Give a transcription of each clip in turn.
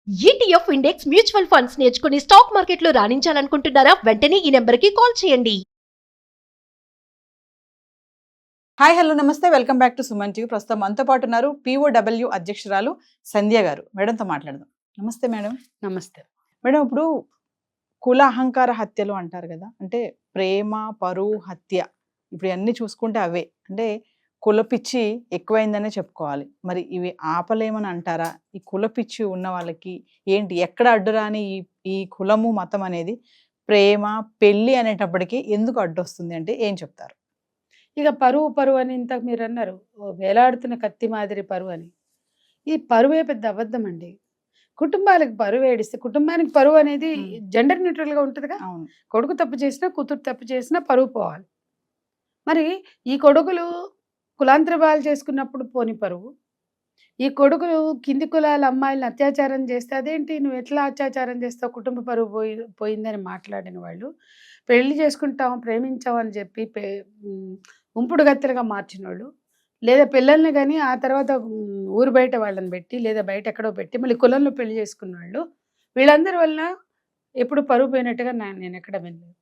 ETF index mutual funds నేర్చుకుని stock మార్కెట్లో రాణించాలనుకుంటున్నారా? వెంటనే ఈ నెంబర్కి కాల్ చేయండి. హాయ్ హలో నమస్తే, welcome back to Suman TV. ప్రస్తుతం మనతో పాటు ఉన్నారు POW అధ్యక్షురాలు సంధ్య గారు. మేడంతో మాట్లాడదాం. నమస్తే మేడం. నమస్తే మేడం, ఇప్పుడు కుల అహంకార హత్యలు అంటారు కదా, అంటే ప్రేమ, పరువు, హత్య, ఇప్పుడు అన్నీ చూసుకుంటే అవే. అంటే కులపిచ్చి ఎక్కువైందనే చెప్పుకోవాలి. మరి ఇవి ఆపలేమని అంటారా? ఈ కులపిచ్చి ఉన్న వాళ్ళకి ఏంటి, ఎక్కడ అడ్డురాని ఈ కులము మతం అనేది ప్రేమ పెళ్ళి అనేటప్పటికీ ఎందుకు అడ్డొస్తుంది అంటే ఏం చెప్తారు? ఇక పరువు అని ఇంత మీరు అన్నారు, వేలాడుతున్న కత్తి మాదిరి పరువు అని. ఈ పరువే పెద్ద అబద్ధం అండి. కుటుంబాలకు పరువు ఏడిస్తే, కుటుంబానికి పరువు అనేది జెండర్ న్యూట్రల్ గా ఉంటుందిగా. అవును. కొడుకు తప్పు చేసినా కూతురు తప్పు చేసినా పరువు పోవాలి. మరి ఈ కొడుకులు కులాంతరబాలు చేసుకున్నప్పుడు పోని పరువు, ఈ కొడుకులు కింది కులాల అమ్మాయిలను అత్యాచారం చేస్తే అదేంటి నువ్వు ఎట్లా అత్యాచారం చేస్తావు, కుటుంబ పరువు పోయిందని మాట్లాడిన వాళ్ళు, పెళ్లి చేసుకుంటాం ప్రేమించాం అని చెప్పి ఉంపుడు గత్తెలుగా మార్చిన వాళ్ళు, లేదా పిల్లల్ని కానీ ఆ తర్వాత ఊరు బయట వాళ్ళని పెట్టి లేదా బయట ఎక్కడో పెట్టి మళ్ళీ కులంలో పెళ్లి చేసుకున్న వాళ్ళు, వీళ్ళందరి వల్ల ఎప్పుడు పరువు పోయినట్టుగా నేను ఎక్కడ వినలేదు.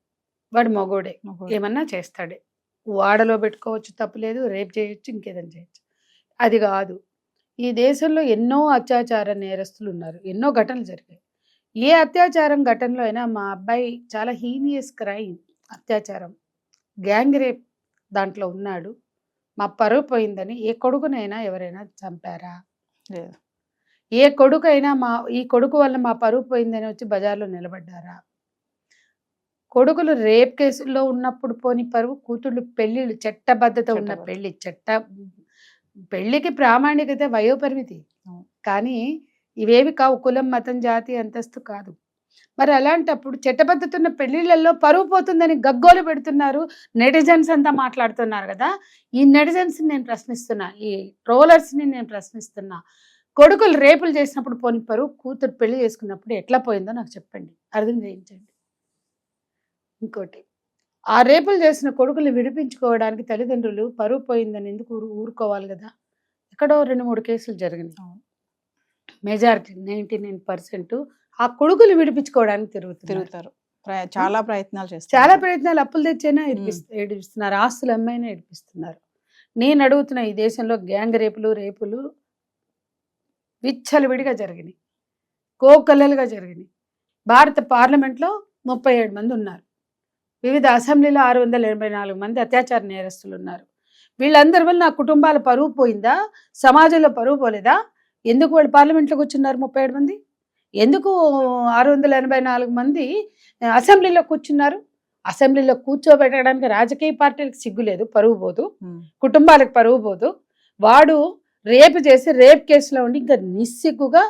వాడు మగోడే, ఏమన్నా చేస్తాడే, వాడలో పెట్టుకోవచ్చు, తప్పులేదు, రేపు చేయొచ్చు, ఇంకేదైనా చేయొచ్చు. అది కాదు. ఈ దేశంలో ఎన్నో అత్యాచార నేరస్తులు ఉన్నారు, ఎన్నో ఘటనలు జరిగాయి. ఏ అత్యాచారం ఘటనలో అయినా మా అబ్బాయి చాలా హీనియస్ క్రైమ్, అత్యాచారం, గ్యాంగ్ రేప్ దాంట్లో ఉన్నాడు, మా పరువు పోయిందని ఏ కొడుకునైనా ఎవరైనా చంపారా? లేదు. ఏ కొడుకైనా ఈ కొడుకు వల్ల మా పరువు పోయిందని వచ్చి బజార్లో నిలబడ్డారా? కొడుకులు రేప్ కేసుల్లో ఉన్నప్పుడు పోని పరువు, కూతుళ్ళు పెళ్ళిళ్ళు, చట్టబద్ధత ఉన్న పెళ్లి, పెళ్లికి ప్రామాణికత వయోపరిమితి, కానీ ఇవేవి కావు, కులం మతం జాతి అంతస్తు కాదు. మరి అలాంటప్పుడు చట్టబద్ధత ఉన్న పెళ్లిళ్లలో పరువు పోతుందని గగ్గోలు పెడుతున్నారు, నెటిజన్స్ అంతా మాట్లాడుతున్నారు కదా. ఈ నెటిజన్స్ నేను ప్రశ్నిస్తున్నా, ఈ ట్రోలర్స్ని నేను ప్రశ్నిస్తున్నా. కొడుకులు రేపులు చేసినప్పుడు పోని పరువు, కూతురు పెళ్లి చేసుకున్నప్పుడు ఎట్లా పోయిందో నాకు చెప్పండి, అర్థం చేయించండి. ఇంకోటి, ఆ రేపులు చేసిన కొడుకుల్ని విడిపించుకోవడానికి తల్లిదండ్రులు పరువు పోయిందని ఎందుకు ఊరుకోవాలి కదా. ఎక్కడో 2-3 కేసులు జరిగినాయి. మెజారిటీ 99% ఆ కొడుకులు విడిపించుకోవడానికి తిరుగుతారు. చాలా ప్రయత్నాలు చేస్తారు, చాలా ప్రయత్నాలు, అప్పులు తెచ్చైనా ఏడిపిస్తున్నారు, ఆస్తులు అమ్మైనా ఏడిపిస్తున్నారు. నేను అడుగుతున్నా, ఈ దేశంలో గ్యాంగ్ రేపులు విచ్చలవిడిగా జరిగినాయి, కోకల్లలుగా జరిగినాయి. భారత పార్లమెంట్లో 37 మంది ఉన్నారు, వివిధ అసెంబ్లీలో 684 మంది అత్యాచార నేరస్తులు ఉన్నారు. వీళ్ళందరి వల్ల నా కుటుంబాల పరువు పోయిందా, సమాజంలో పరువు పోలేదా? ఎందుకు వాళ్ళు పార్లమెంట్లో కూర్చున్నారు 37 మంది? ఎందుకు 684 మంది అసెంబ్లీలో కూర్చున్నారు? అసెంబ్లీలో కూర్చోబెట్టడానికి రాజకీయ పార్టీలకు సిగ్గులేదు, పరువు పోదు, కుటుంబాలకు పరువు పోదు. వాడు రేపు చేసి రేప్ కేసులో ఉండి ఇంకా నిస్సిగ్గుగా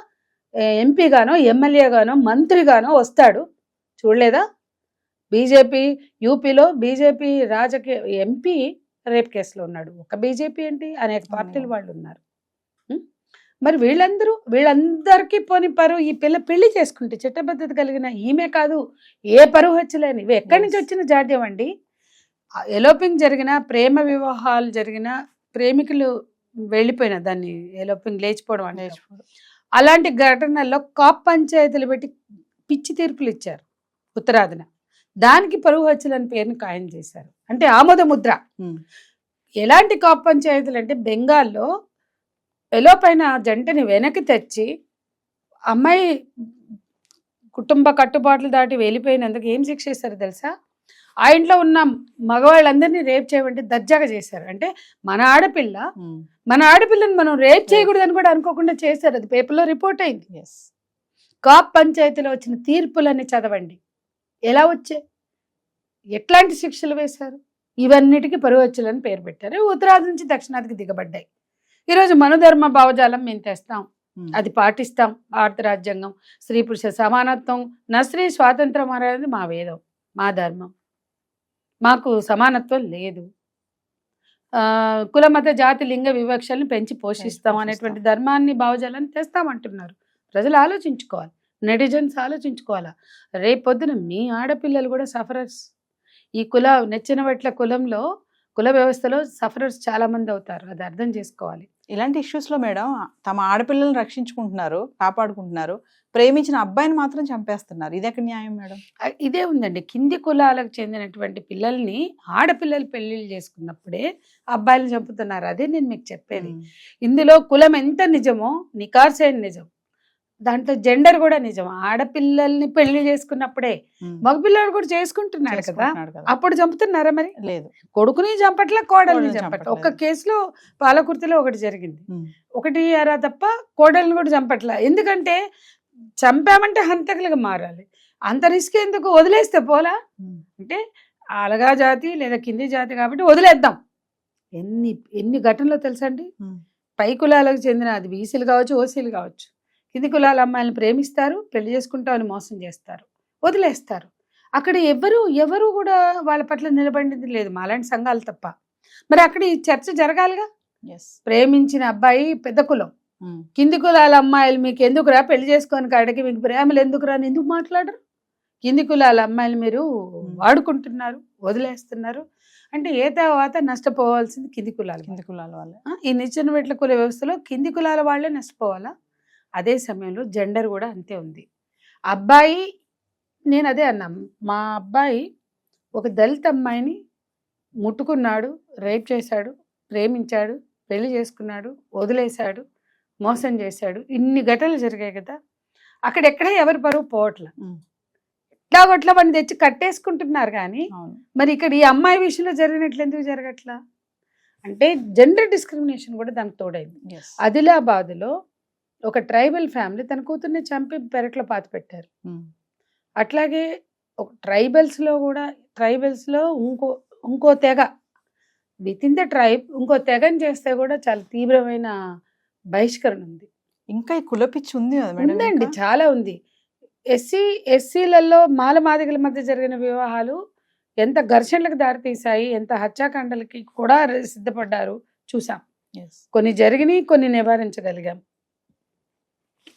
ఎంపీగానో ఎమ్మెల్యేగానో మంత్రిగానో వస్తాడు, చూడలేదా? బీజేపీ యూపీలో బీజేపీ రాజకీయ ఎంపీ రేప్ కేసులో ఉన్నాడు. ఒక బీజేపీ ఏంటి, అనేక పార్టీలు వాళ్ళు ఉన్నారు. మరి వీళ్ళందరికీ పోని పరువు, ఈ పిల్ల పెళ్లి చేసుకుంటే చట్టబద్ధత కలిగిన ఈమె కాదు, ఏ పరువు వచ్చలేని ఇవి ఎక్కడి నుంచి వచ్చిన జాడ్యం అండి. ఎలోపింగ్ జరిగిన, ప్రేమ వివాహాలు జరిగిన, ప్రేమికులు వెళ్ళిపోయిన దాన్ని ఎలోపింగ్ లేచిపోవడం అంటే, అలాంటి ఘటనల్లో కాప్ పంచాయతీలు పెట్టి పిచ్చి తీర్పులు ఇచ్చారు ఉత్తరాదిన. దానికి పరువు హత్యలని పేరుని ఖాయం చేశారు, అంటే ఆమోద ముద్ర. ఎలాంటి కాప్ పంచాయతీలు అంటే, బెంగాల్లో ఎలోపైన జంటని వెనక్కి తెచ్చి అమ్మాయి కుటుంబ కట్టుబాట్లు దాటి వెళ్ళిపోయినందుకు ఏం శిక్ష చేశారు తెలుసా? ఆ ఇంట్లో ఉన్న మగవాళ్ళందరినీ రేప్ చేయమంటే దర్జాగా చేశారు. అంటే మన ఆడపిల్లని మనం రేప్ చేయకూడదని కూడా అనుకోకుండా చేశారు. అది పేపర్లో రిపోర్ట్ అయింది. కాప్ పంచాయతీలో వచ్చిన తీర్పులన్నీ చదవండి, ఎలా వచ్చాయి, ఎట్లాంటి శిక్షలు వేశారు. ఇవన్నిటికీ పరువు హత్యలని పేరు పెట్టారు. ఉత్తరాది నుంచి దక్షిణాదికి దిగబడ్డాయి. ఈరోజు మనధర్మ భావజాలం మేము తెస్తాం, అది పాటిస్తాం. భారత రాజ్యాంగం స్త్రీ పురుష సమానత్వం, నా స్త్రీ స్వాతంత్రం అనేది మా వేదం, మా ధర్మం. మాకు సమానత్వం లేదు, కుల మత జాతి లింగ వివక్షల్ని పెంచి పోషిస్తాం అనేటువంటి ధర్మాన్ని భావజాలాన్ని తెస్తామంటున్నారు. ప్రజలు ఆలోచించుకోవాలి, నెటిజన్స్ ఆలోచించుకోవాలా. రేపొద్దున మీ ఆడపిల్లలు కూడా సఫరర్స్. ఈ నెచ్చిన వెట్ల కులంలో కుల వ్యవస్థలో సఫరర్స్ చాలా మంది అవుతారు, అది అర్థం చేసుకోవాలి. ఇలాంటి ఇష్యూస్ లో మేడం తమ ఆడపిల్లల్ని రక్షించుకుంటున్నారు, కాపాడుకుంటున్నారు, ప్రేమించిన అబ్బాయిని మాత్రం చంపేస్తున్నారు. ఇది ఎక్కడ న్యాయం మేడం? ఇదే ఉందండి, కింది కులాలకు చెందినటువంటి పిల్లల్ని ఆడపిల్లలు పెళ్లిళ్ళు చేసుకున్నప్పుడే అబ్బాయిలు చంపుతున్నారు. అదే నేను మీకు చెప్పేది. ఇందులో కులం ఎంత నిజమో నికార్సైన నిజం, దాంట్లో జెండర్ కూడా నిజం. ఆడపిల్లల్ని పెళ్లి చేసుకున్నప్పుడే మగపిల్లలు కూడా చేసుకుంటున్నాడు కదా, అప్పుడు చంపుతున్నారా మరి? లేదు, కొడుకుని చంపట్ల, కోడల్ని చంపట్ల. ఒక్క కేసులో పాలకుర్తిలో ఒకటి జరిగింది, ఒకటి అరా తప్ప కోడల్ని కూడా చంపట్ల. ఎందుకంటే చంపామంటే హంతకులుగా మారాలి, అంత రిస్క్ ఎందుకు, వదిలేస్తే పోలా. అంటే అలగా జాతి లేదా కింది జాతి కాబట్టి వదిలేద్దాం. ఎన్ని ఎన్ని ఘటనలో తెలుసండి, పై కులాలకు చెందిన అది బీసీలు కావచ్చు, ఓసీలు కావచ్చు, కింది కులాల అమ్మాయిలను ప్రేమిస్తారు, పెళ్లి చేసుకుంటామని మోసం చేస్తారు, వదిలేస్తారు. అక్కడ ఎవరు కూడా వాళ్ళ పట్ల నిలబడింది లేదు, మాలాంటి సంఘాలు తప్ప. మరి అక్కడ ఈ చర్చ జరగాలిగా. ప్రేమించిన అబ్బాయి పెద్ద కులం, కింది కులాల అమ్మాయిలు మీకు ఎందుకురా పెళ్లి చేసుకొని కాడికి, మీకు ప్రేమలు ఎందుకురా అని ఎందుకు మాట్లాడరు? కింది కులాల అమ్మాయిలు మీరు వాడుకుంటున్నారు, వదిలేస్తున్నారు అంటే ఏ తర్వాత నష్టపోవాల్సింది కింది కులాల వాళ్ళే. ఈ నిచ్చెన మెట్ల కుల వ్యవస్థలో కింది కులాల వాళ్ళే నష్టపోవాలా? అదే సమయంలో జెండర్ కూడా అంతే ఉంది. అబ్బాయి, నేను అదే అన్నా, మా అబ్బాయి ఒక దళిత అమ్మాయిని ముట్టుకున్నాడు, రేప్ చేశాడు, ప్రేమించాడు, పెళ్లి చేసుకున్నాడు, వదిలేశాడు, మోసం చేశాడు, ఇన్ని ఘటనలు జరిగాయి కదా. అక్కడెక్కడ ఎవరి పరువు పోవట్ల, ఎట్లాగొట్లా వాడిని తెచ్చి కట్టేసుకుంటున్నారు. కానీ మరి ఇక్కడ ఈ అమ్మాయి విషయంలో జరిగినట్లు ఎందుకు జరగట్లా అంటే జెండర్ డిస్క్రిమినేషన్ కూడా దానికి తోడైంది. ఆదిలాబాద్లో ఒక ట్రైబల్ ఫ్యామిలీ తన కూతుర్ని చంపి పెరట్లో పాతి పెట్టారు. అట్లాగే ఒక ట్రైబల్స్లో ఇంకో తెగ విత్ ఇన్ ద ట్రైబ్ ఇంకో తెగని చేస్తే కూడా చాలా తీవ్రమైన బహిష్కరణ ఉంది. ఇంకా ఈ కులపిచ్చి ఉందండి, చాలా ఉంది. ఎస్సీలలో మాలమాదిగల మధ్య జరిగిన వివాహాలు ఎంత ఘర్షణలకు దారితీశాయి, ఎంత హత్యాకాండలకి కూడా సిద్ధపడ్డారు చూసాం. కొన్ని జరిగినాయి, కొన్ని నివారించగలిగాం.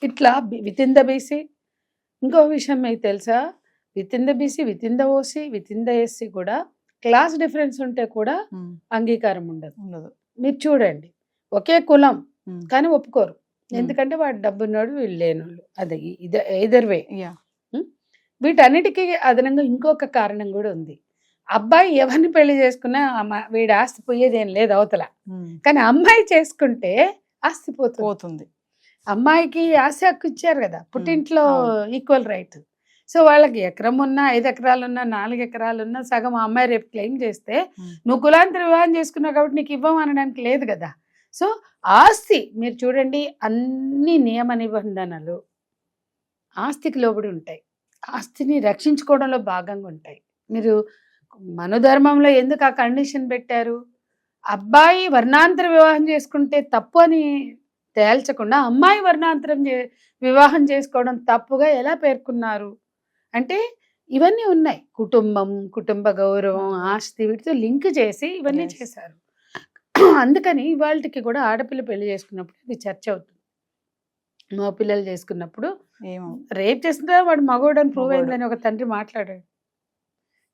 ఇట్లా విత్ ఇన్ ద బీసీ. ఇంకో విషయం మీకు తెలుసా, with in the BC, with in the OC, with in the SC కూడా క్లాస్ డిఫరెన్స్ ఉంటే కూడా అంగీకారం ఉండదు. మీరు చూడండి, ఒకే కులం కానీ ఒప్పుకోరు, ఎందుకంటే వాడు డబ్బున్నాడు, వీళ్ళు లేనోళ్ళు. అది ఎయిదర్ వే. వీటన్నిటికీ అదనంగా ఇంకొక కారణం కూడా ఉంది. అబ్బాయి ఎవరిని పెళ్లి చేసుకున్నా వీడి ఆస్తి పోయేదేం లేదు అవతల, కానీ అమ్మాయి చేసుకుంటే ఆస్తి పోతుంది. అమ్మాయికి ఆస్తి హక్కు ఇచ్చారు కదా, పుట్టింట్లో ఈక్వల్ రైట్. సో వాళ్ళకి ఎకరం ఉన్నా, 5 ఎకరాలు ఉన్నా, 4 ఎకరాలు ఉన్నా సగం ఆ అమ్మాయి రేపు క్లెయిమ్ చేస్తే నువ్వు కులాంతర వివాహం చేసుకున్నావు కాబట్టి నీకు ఇవ్వం అనడానికి లేదు కదా. సో ఆస్తి మీరు చూడండి, అన్ని నియమ నిబంధనలు ఆస్తికి లోబడి ఉంటాయి, ఆస్తిని రక్షించుకోవడంలో భాగంగా ఉంటాయి. మీరు మనోధర్మంలో ఎందుకు ఆ కండిషన్ పెట్టారు? అబ్బాయి వర్ణాంతర వివాహం చేసుకుంటే తప్పు అని తేల్చకుండా అమ్మాయి వర్ణాంతరం వివాహం చేసుకోవడం తప్పుగా ఎలా పేర్కొన్నారు అంటే ఇవన్నీ ఉన్నాయి. కుటుంబం, కుటుంబ గౌరవం, ఆస్తి వీటితో లింక్ చేసి ఇవన్నీ చేశారు. అందుకని ఇవాళకి కూడా ఆడపిల్ల పెళ్లి చేసుకున్నప్పుడు ఇది చర్చ అవుతుంది. మగ పిల్లలు చేసుకున్నప్పుడు రేప్ చేస్తుంటే వాడు మగోడని ప్రూవ్ అయిందని ఒక తండ్రి మాట్లాడాడు.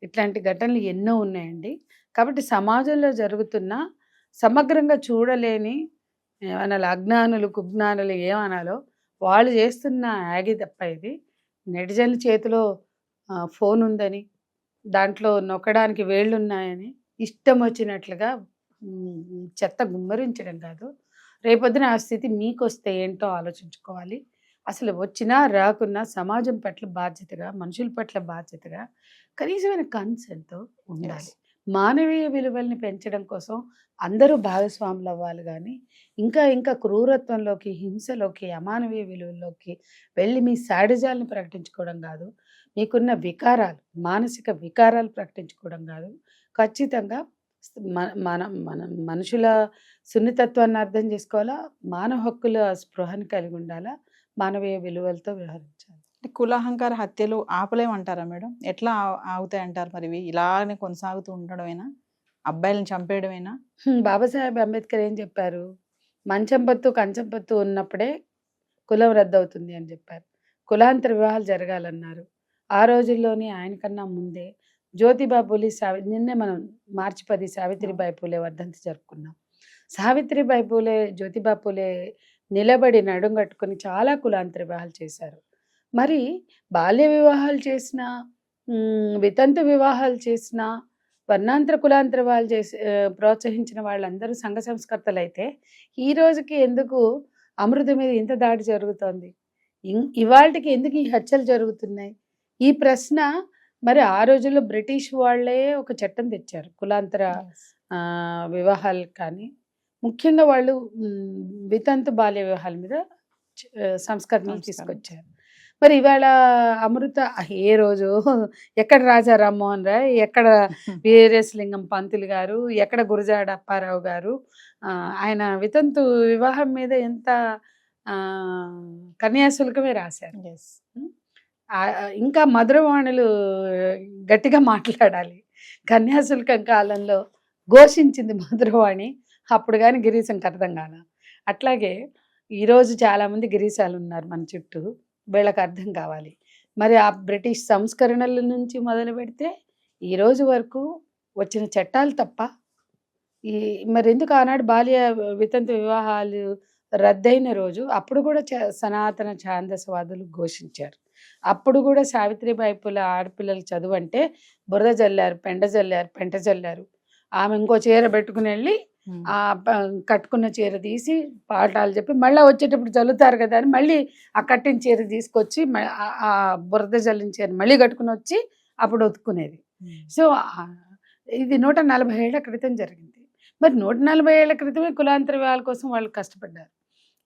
ఇట్లాంటి ఘటనలు ఎన్నో ఉన్నాయండి. కాబట్టి సమాజంలో జరుగుతున్న సమగ్రంగా చూడలేని ఏమనాలి, అజ్ఞానులు కుజ్ఞానులు ఏమనాలో వాళ్ళు చేస్తున్న యాగి తప్ప ఇది. నెటిజన్ల చేతిలో ఫోన్ ఉందని, దాంట్లో నొక్కడానికి వేళ్ళున్నాయని ఇష్టం వచ్చినట్లుగా చెత్త గుమ్మరించడం కాదు. రేపొద్దున ఆ స్థితి మీకు వస్తే ఏంటో ఆలోచించుకోవాలి. అసలు వచ్చినా రాకున్నా సమాజం పట్ల బాధ్యతగా, మనుషుల పట్ల బాధ్యతగా, కనీసమైన కన్సెంట్తో ఉండాలి. మానవీయ విలువల్ని పెంచడం కోసం అందరూ భాగస్వాములు అవ్వాలి. కానీ ఇంకా క్రూరత్వంలోకి, హింసలోకి, అమానవీయ విలువల్లోకి వెళ్ళి మీ శాడిజాలను ప్రకటించుకోవడం కాదు, మీకున్న వికారాలు, మానసిక వికారాలు ప్రకటించుకోవడం కాదు. ఖచ్చితంగా మన మనుషుల సున్నితత్వాన్ని అర్థం చేసుకోవాలా, మానవ హక్కుల స్పృహని కలిగి ఉండాలా, మానవీయ విలువలతో వ్యవహరించాలి. కులాహంకార హత్యలు ఆపలేమంటారా మేడం? ఎట్లా ఆగుతాయంటారు మరి? ఇలానే కొనసాగుతూ ఉండడమేనా, అబ్బాయిలను చంపేయడమేనా? బాబాసాహెబ్ అంబేద్కర్ ఏం చెప్పారు? మంచం పత్తు కంచం పత్తు ఉన్నప్పుడే కులం రద్దవుతుంది అని చెప్పారు. కులాంతర వివాహాలు జరగాలన్నారు. ఆ రోజుల్లోనే ఆయన కన్నా ముందే జ్యోతిబా పూలే నిన్నే మనం మార్చి 10 సావిత్రిబాయి పూలే వర్ధంతి జరుపుకున్నాం. సావిత్రిబాయి పూలే, జ్యోతిబా పూలే నిలబడి నడుం కట్టుకొని చాలా కులాంతర వివాహాలు చేశారు. మరి బాల్య వివాహాలు చేసిన, వితంతు వివాహాలు చేసిన, వర్ణాంతర కులాంతర వాళ్ళు ప్రోత్సహించిన వాళ్ళందరూ సంఘ సంస్కర్తలు అయితే ఈ రోజుకి ఎందుకు అమృత మీద ఇంత దాడి జరుగుతోంది? ఇవాళకి ఎందుకు ఈ హత్యలు జరుగుతున్నాయి? ఈ ప్రశ్న మరి ఆ రోజుల్లో బ్రిటిష్ వాళ్ళే ఒక చట్టం తెచ్చారు కులాంతర వివాహాలు. కానీ ముఖ్యంగా వాళ్ళు వితంతు బాల్య వివాహాల మీద సంస్కరణలు తీసుకొచ్చారు. మరి ఇవాళ అమృత ఏ రోజు ఎక్కడ రాజా రామ్మోహన్ రాయ్, ఎక్కడ వీరేశలింగం పంతులు గారు, ఎక్కడ గురజాడ అప్పారావు గారు ఆయన వితంతు వివాహం మీద ఎంత కన్యాశుల్కమే రాశారు. ఇంకా మధురవాణులు గట్టిగా మాట్లాడాలి. కన్యాశుల్కం కాలంలో ఘోషించింది మధురవాణి, అప్పుడు కానీ గిరీశంకి అర్థం కాల. అట్లాగే ఈరోజు చాలామంది గిరీశాలు ఉన్నారు మన చుట్టూ, వీళ్ళకి అర్థం కావాలి. మరి ఆ బ్రిటిష్ సంస్కరణల నుంచి మొదలు పెడితే ఈరోజు వరకు వచ్చిన చట్టాలు తప్ప మరి ఎందుకు ఆనాడు బాల్య వితంతు వివాహాలు రద్దయిన రోజు అప్పుడు కూడా సనాతన ఛాందసవాదులు ఘోషించారు. అప్పుడు కూడా సావిత్రిబాయి పూలే ఆడపిల్లలు చదువు అంటే బురద జల్లారు, పెంట జల్లారు. ఆమె ఇంకో చీర పెట్టుకుని వెళ్ళి ఆ కట్టుకున్న చీర తీసి పాఠాలు చెప్పి మళ్ళీ వచ్చేటప్పుడు చల్లుతారు కదా అని మళ్ళీ ఆ కట్టిన చీర తీసుకొచ్చి ఆ బురద జల్లిన చీర మళ్ళీ కట్టుకుని వచ్చి అప్పుడు ఒతుక్కునేది. సో ఇది 140 ఏళ్ల క్రితం జరిగింది. మరి 140 ఏళ్ల క్రితమే కులాంతర వివాహాల కోసం వాళ్ళు కష్టపడ్డారు.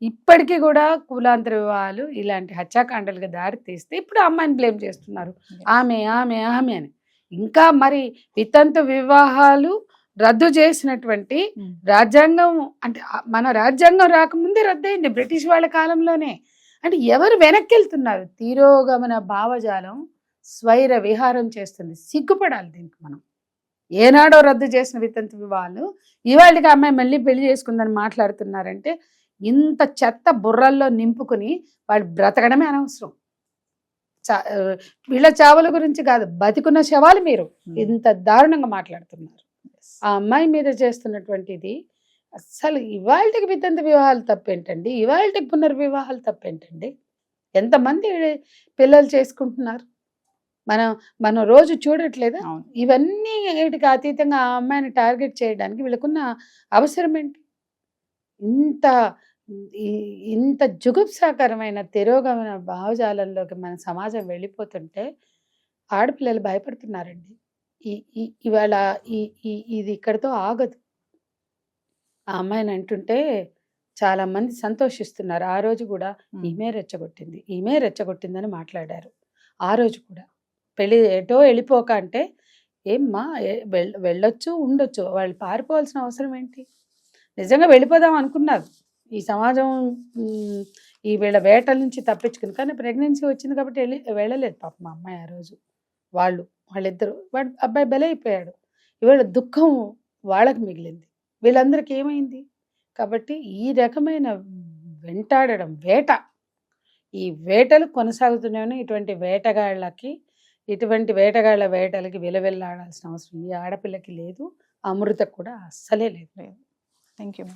ఇప్పటికీ కూడా కులాంతర వివాహాలు ఇలాంటి హత్యాకాండలుగా దారి తీస్తే ఇప్పుడు అమ్మాయిని బ్లేమ్ చేస్తున్నారు, ఆమె ఆమె ఆమె అని. ఇంకా మరి వితంతు వివాహాలు రద్దు చేసినటువంటి రాజ్యాంగం, అంటే మన రాజ్యాంగం రాకముందే రద్దయింది బ్రిటిష్ వాళ్ళ కాలంలోనే. అంటే ఎవరు వెనక్కి వెళ్తున్నారు? తీరోగమన భావజాలం స్వైర విహారం చేస్తుంది. సిగ్గుపడాలి దీనికి. మనం ఏనాడో రద్దు చేసిన వితంతు వివాహాలు ఇవాళకి అమ్మాయి మళ్ళీ పెళ్లి చేసుకుందని మాట్లాడుతున్నారంటే ఇంత చెత్త బుర్రల్లో నింపుకుని వాళ్ళు బ్రతకడమే అనవసరం. వీళ్ళ చావుల గురించి కాదు, బతికున్న శవాలు మీరు ఇంత దారుణంగా మాట్లాడుతున్నారు. ఆ అమ్మాయి మీద చేస్తున్నటువంటిది అసలు ఇవాళకి వితంతు వివాహాలు తప్పేంటండి? ఇవాళకి పునర్వివాహాలు తప్పేంటండి? ఎంతమంది పిల్లలు చేసుకుంటున్నారు? మనం రోజు చూడట్లేదా? ఇవన్నీ వీటికి అతీతంగా ఆ అమ్మాయిని టార్గెట్ చేయడానికి వీళ్ళకున్న అవసరం ఏంటి? ఇంత జుగుప్సాకరమైన తిరోగమన భావజాలంలోకి మన సమాజం వెళ్ళిపోతుంటే ఆడపిల్లలు భయపడుతున్నారండి. ఇవాళ ఇది ఇక్కడితో ఆగదు. ఆ అమ్మాయిని అంటుంటే చాలా మంది సంతోషిస్తున్నారు. ఆ రోజు కూడా ఈమె రెచ్చగొట్టిందని మాట్లాడారు. ఆ రోజు కూడా పెళ్ళి ఎటో వెళ్ళిపోక అంటే ఏమ్మా వెళ్ళొచ్చు, ఉండొచ్చు, వాళ్ళు పారిపోవాల్సిన అవసరం ఏంటి? నిజంగా వెళ్ళిపోదాం అనుకున్నారు ఈ సమాజం ఈ వీళ్ళ వేటల నుంచి తప్పించుకుని, కానీ ప్రెగ్నెన్సీ వచ్చింది కాబట్టి వెళ్ళలేదు పాప మా అమ్మాయి. ఆ రోజు వాళ్ళిద్దరు అబ్బాయి బలైపోయాడు. ఇవాళ దుఃఖం వాళ్ళకి మిగిలింది. వీళ్ళందరికీ ఏమైంది? కాబట్టి ఈ రకమైన వెంటాడడం ఈ వేటలు కొనసాగుతూనే ఇటువంటి వేటగాళ్ళ వేటలకి విలవిల్లాడాల్సిన అవసరం ఈ ఆడపిల్లకి లేదు, అమృతకు కూడా అస్సలే లేదు. Thank you.